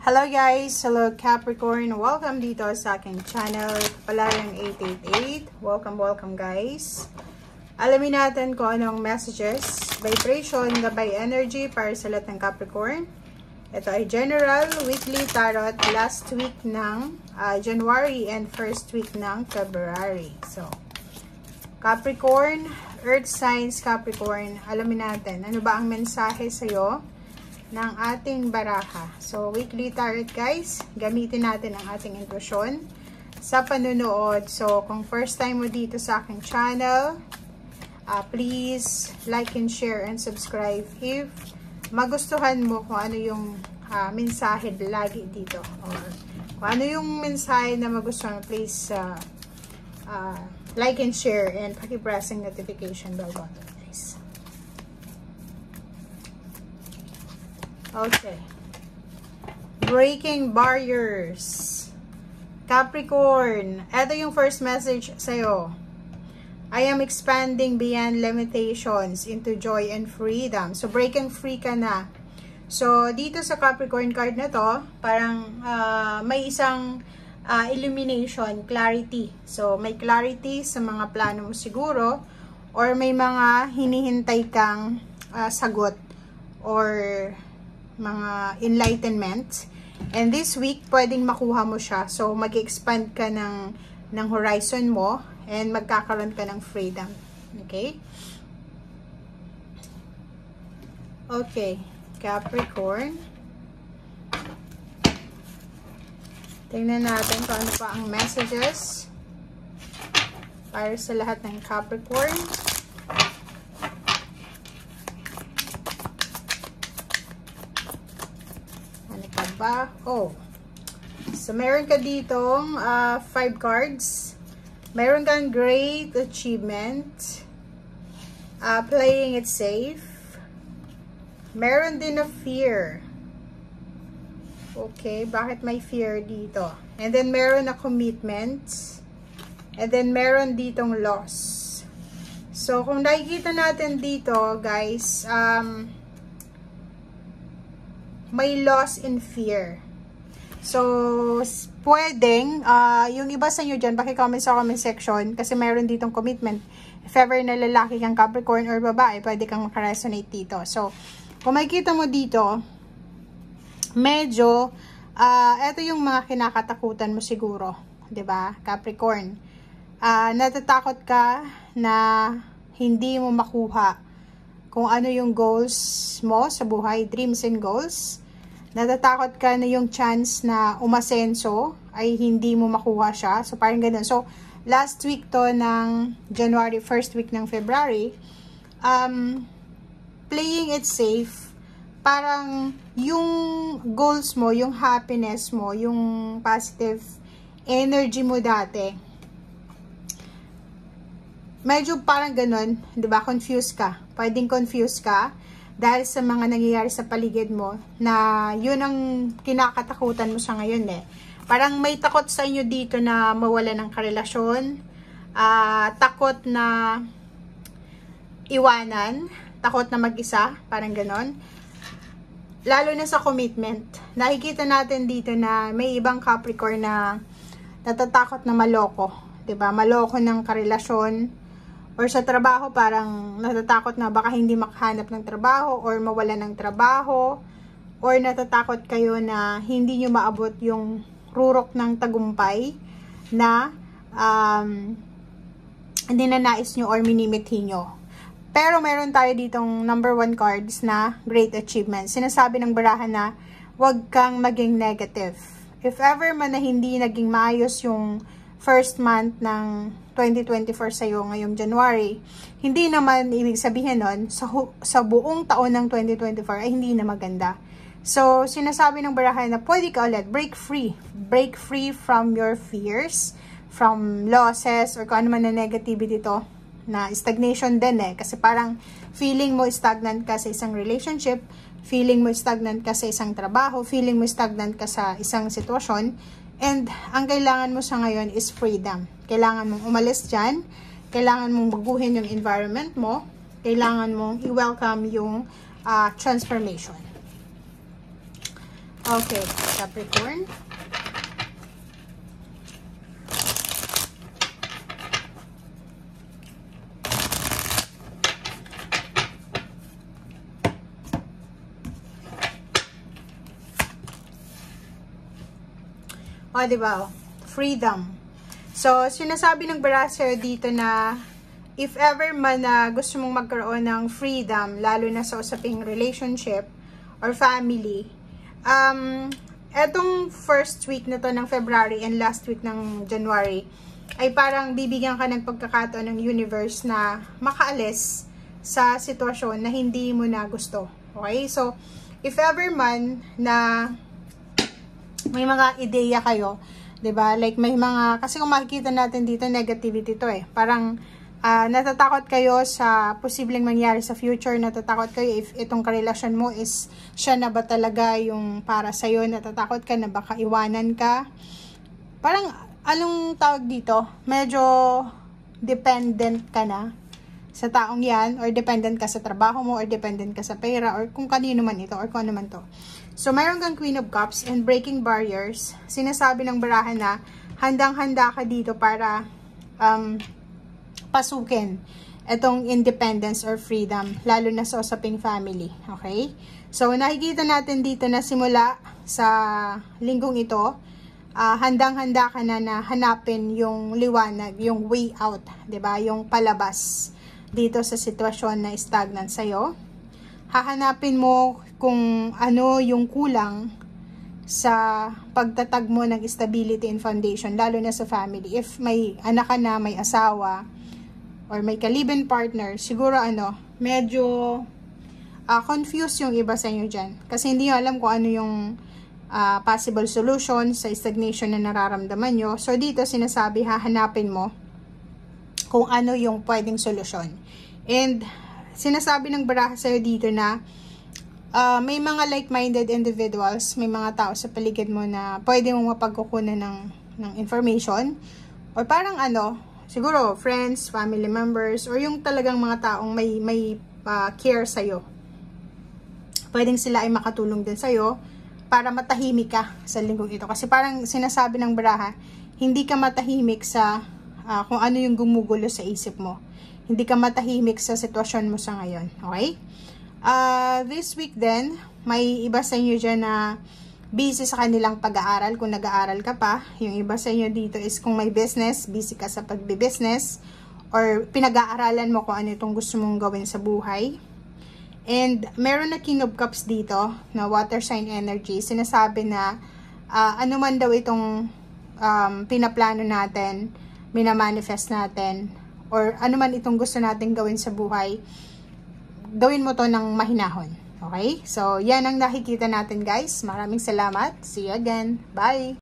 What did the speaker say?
Hello guys! Hello Capricorn! Welcome dito sa aking channel, Palaryang 888. Welcome guys! Alamin natin kung anong messages, vibration, gabay energy para sa lahat ng Capricorn. Ito ay general, weekly tarot, last week ng January and first week ng February. So, Capricorn, Earth signs Capricorn, alamin natin ano ba ang mensahe sa'yo ng ating baraha. So, weekly tarot guys, gamitin natin ang ating intuition sa panunood. So, kung first time mo dito sa aking channel, please like and share and subscribe if magustuhan mo kung ano yung mensahe lagi dito. Or kung ano yung mensahe na magustuhan mo, please like and share and paki-press ang notification bell button. Okay. Breaking barriers. Capricorn, ito yung first message sa'yo. I am expanding beyond limitations into joy and freedom. So, breaking free ka na. So, dito sa Capricorn card na to, parang may isang illumination, clarity. So, may clarity sa mga plano mo siguro, or may mga hinihintay kang sagot, or mga enlightenment. And this week, pwedeng makuha mo siya. So, mag-expand ka ng horizon mo and magkakaroon ka ng freedom. Okay? Okay. Capricorn. Tingnan natin kung ano pa ang messages para sa lahat ng Capricorn. Oh, so meron ka ditong 5 cards. Meron kang great achievement, playing it safe. Meron din na fear. Okay, bakit may fear dito? And then meron na commitment, and then meron ditong loss. So kung nakikita natin dito guys, may loss in fear. So, pwedeng, yung iba sa inyo dyan, paki-comment sa comment section, kasi mayroon ditong commitment. If ever na lalaki kang Capricorn or babae, pwede kang makaresonate dito. So, kung makikita mo dito, medyo, eto yung mga kinakatakutan mo siguro. 'Di ba, Capricorn? Natatakot ka na hindi mo makuha kung ano yung goals mo sa buhay, dreams and goals. Natatakot ka na yung chance na umasenso ay hindi mo makuha siya. So, parang ganun. So, last week to ng January, first week ng February, playing it safe, parang yung goals mo, yung happiness mo, yung positive energy mo dati, medyo parang ganun, 'di ba? Confused ka. Pwedeng confused ka dahil sa mga nangyayari sa paligid mo na yun ang kinakatakutan mo sa ngayon eh. Parang may takot sa inyo dito na mawala ng karelasyon, takot na iwanan, takot na mag-isa, parang ganon. Lalo na sa commitment. Nakikita natin dito na may ibang Capricorn na natatakot na maloko, 'di ba? Maloko ng karelasyon. Or sa trabaho, parang natatakot na baka hindi makahanap ng trabaho or mawala ng trabaho. Or natatakot kayo na hindi nyo maabot yung rurok ng tagumpay na hindi na nais nyo or minimithi nyo. Pero meron tayo ditong number 1 cards na great achievement. Sinasabi ng barahan na huwag kang maging negative. If ever man na hindi naging maayos yung first month ng 2024 sa'yo ngayong January, hindi naman ibig sabihin nun, sa buong taon ng 2024 ay hindi na maganda. So, sinasabi ng barahan na pwede ka ulit, break free. Break free from your fears, from losses, or kung ano man na negativity to, na stagnation din eh. Kasi parang feeling mo stagnant ka sa isang relationship, feeling mo stagnant ka sa isang trabaho, feeling mo stagnant ka sa isang sitwasyon, and ang kailangan mo sa ngayon is freedom. Kailangan mong umalis dyan. Kailangan mong baguhin yung environment mo. Kailangan mong i-welcome yung transformation. Okay, Capricorn. O, diba? Freedom. So, sinasabi ng Barasser dito na if ever man na gusto mong magkaroon ng freedom, lalo na sa usaping relationship or family, etong first week na to ng February and last week ng January, ay parang bibigyan ka ng pagkakataon ng universe na makaalis sa sitwasyon na hindi mo na gusto. Okay? So, if ever man na may mga ideya kayo, 'di ba? Like may mga, kasi kung makikita natin dito, negativity to eh. Parang natatakot kayo sa posibleng mangyari sa future, natatakot kayo if itong karelasyon mo is siya na ba talaga yung para sa'yo, natatakot ka na baka iwanan ka. Parang, anong tawag dito? Medyo dependent ka na sa taong yan, or dependent ka sa trabaho mo, or dependent ka sa pera, or kung kanino man ito, or kung ano man to. So, mayroon kang Queen of Cups and breaking barriers. Sinasabi ng barahan na handang-handa ka dito para pasukin itong independence or freedom, lalo na sa usaping family. Okay? So, nakikita natin dito na simula sa linggong ito, handang-handa ka na hanapin yung liwanag, yung way out, 'di ba? Yung palabas dito sa sitwasyon na stagnant sa'yo. Hahanapin mo kung ano yung kulang sa pagtatag mo ng stability and foundation, lalo na sa family. If may anak ka na, may asawa, or may ka-live-in partner, siguro medyo confused yung iba sa inyo dyan. Kasi hindi nyo alam kung ano yung possible solution sa stagnation na nararamdaman nyo. So, dito sinasabi, hahanapin mo kung ano yung pwedeng solusyon. And, sinasabi ng baraha sa'yo dito na may mga like-minded individuals, may mga tao sa paligid mo na pwede mong mapagkukunan ng information, or parang siguro friends, family members, or yung talagang mga taong may care sa'yo. Pwedeng sila ay makatulong din sa'yo para matahimik ka sa linggong ito. Kasi parang sinasabi ng baraha, hindi ka matahimik sa kung ano yung gumugulo sa isip mo. Hindi ka matahimik sa sitwasyon mo sa ngayon. Okay? This week then, may iba sa inyo dyan na busy sa kanilang pag-aaral, kung nag-aaral ka pa. Yung iba sa inyo dito is kung may business, busy ka sa pagbe-business, or pinag-aaralan mo kung ano itong gusto mong gawin sa buhay. And meron na King of Cups dito, na water sign energy. Sinasabi na ano man daw itong pinaplano natin, minamanifest natin, or ano man itong gusto natin gawin sa buhay, gawin mo to ng mahinahon. Okay? So, yan ang nakikita natin guys. Maraming salamat. See you again. Bye!